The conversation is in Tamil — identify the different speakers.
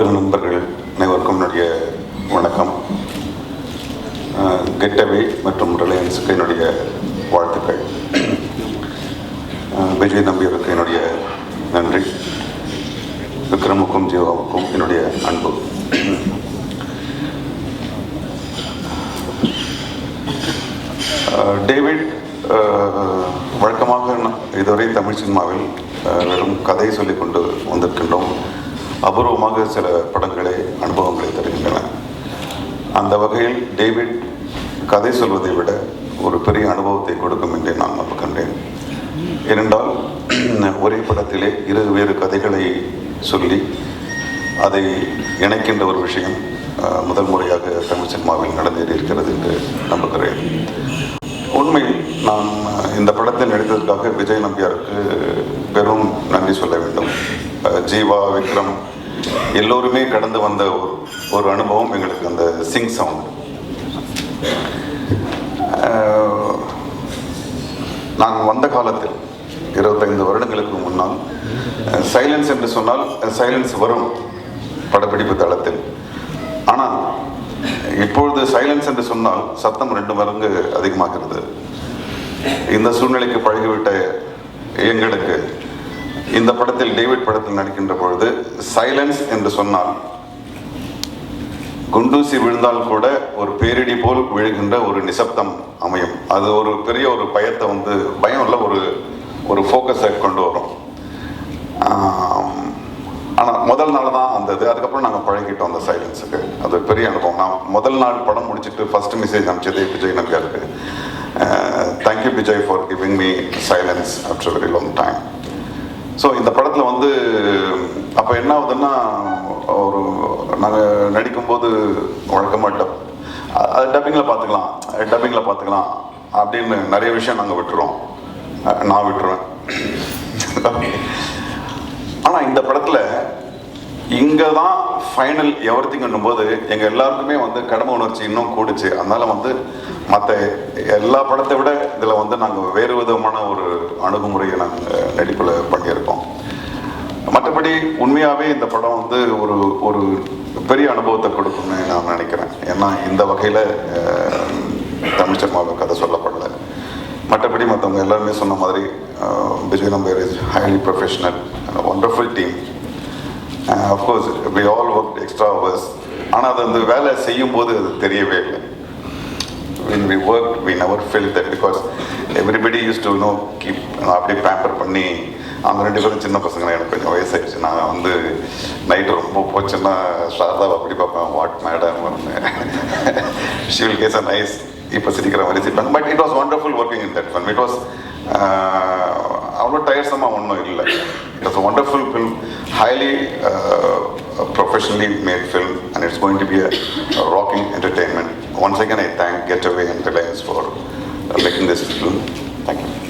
Speaker 1: ஊடக நண்பர்கள் அனைவருக்கும் என்னுடைய வணக்கம். கெட்டவே மற்றும் ரிலையன்ஸுக்கு என்னுடைய வாழ்த்துக்கள். விஜய் நம்பியருக்கு என்னுடைய நன்றி. விக்ரமுக்கும் ஜீவாவுக்கும் என்னுடைய அன்பு. டேவிட் வழக்கமாக இதுவரை தமிழ் சினிமாவில் வெறும் கதை சொல்லிக் கொண்டு வந்திருக்கின்றோம். அபூர்வமாக சில படங்களை அனுபவங்களை தருகின்றன. அந்த வகையில் டேவிட் கதை சொல்வதை விட ஒரு பெரிய அனுபவத்தை கொடுக்கும் என்று நான் நம்புகின்றேன். ஏனென்றால் ஒரே படத்திலே வேறு கதைகளை சொல்லி அதை இணைக்கின்ற ஒரு விஷயம் முதல் முறையாக தமிழ் சினிமாவில் நடந்தேறி இருக்கிறது என்று நம்புகிறேன். உண்மையில் நான் இந்த படத்தில் நடித்ததற்காக விஜய் நம்பியாருக்கு பெரும் நன்றி சொல்ல வேண்டும். ஜீவா, விக்ரம் எல்லோருமே கடந்து வந்த ஒரு அனுபவம் எங்களுக்கு அந்த சிங் சவுண்ட். நான் வந்த காலத்தில் 25 வருடங்களுக்கு முன்னால் சைலன்ஸ் என்று சொன்னால் சைலன்ஸ் வரும் படப்பிடிப்பு தளத்தில். ஆனால் இப்பொழுது சைலன்ஸ் என்று சொன்னால் சத்தம் 2 மடங்கு அதிகமாகிறது. இந்த சூழ்நிலைக்கு பழகிவிட்ட எங்களுக்கு இந்த படத்தில் டேவிட் படத்தில் நடிக்கின்ற பொழுது சைலன்ஸ் என்று சொன்னால் குண்டூசி விழுந்தால் கூட ஒரு பேரிடி போல் விழுகின்ற ஒரு நிசப்தம் அமையும். அது ஒரு பெரிய ஒரு பயத்தை பயம் இல்லை, ஒரு ஃபோக்கஸை கொண்டு வரும். ஆனால் முதல் நாள் தான் அந்த அதுக்கப்புறம் நாங்கள் பழகிட்டோம் அந்த சைலன்ஸுக்கு. அது பெரிய அனுபவம். நான் முதல் நாள் படம் முடிச்சுட்டு ஃபர்ஸ்ட் மெசேஜ் அனுப்பிச்சதே விஜய் நம்பியாருக்கு. Thank you Vijay for giving me silence after very long time. So இந்த படத்தில் அப்போ என்ன ஆகுதுன்னா, நாங்கள் நடிக்கும்போது வழக்கமாக அது டப்பிங்கில் பார்த்துக்கலாம் அப்படின்னு நிறைய விஷயம் நாங்கள் விட்டுருவோம். நான் விட்டுருவேன். ஆனால் இந்த படத்தில் இங்கே தான் ஃபைனல் எவர்த்திங்கும் போது எங்கள் எல்லாருக்குமே கடமை உணர்ச்சி இன்னும் கூடுச்சு. அதனால் மற்ற எல்லா படத்தை விட இதில் நாங்கள் வேறு விதமான ஒரு அணுகுமுறையை நாங்கள் நடிப்பில் பண்ணியிருக்கோம். மற்றபடி உண்மையாகவே இந்த படம் ஒரு பெரிய அனுபவத்தை கொடுக்கும்னு நான் நினைக்கிறேன். ஏன்னா இந்த வகையில் தமிழ் சினிமாவில் கதை சொல்லப்படலை. மற்றபடி மற்றவங்க எல்லாருமே சொன்ன மாதிரி Vijay Nambiar is highly professional and a wonderful team. Of course we all worked extra hours. ஆனால் அது வேலை செய்யும் போது அது தெரியவே இல்லை. When we worked we never felt that, because everybody used to keep அப்படியே பேம்பர் பண்ணி. அவங்க 2 பேரும் சின்ன பசங்க, எனக்கு கொஞ்சம் வயசாகிடுச்சு. நான் நைட்டு ரொம்ப போச்சுன்னா சாரதாவை அப்படி பார்ப்பேன், what madam she will get a nice இப்போ சிரிக்கிற மாதிரி சிரிப்பாங்க. But it was wonderful working in that film. It was அவ்வளோ டயர்ஸமாக ஒன்றும் இல்லை. It was a wonderful film, highly professionally made film, and it's going to be a rocking entertainment. Once again I thank Getaway and Reliance for making this film. Thank you.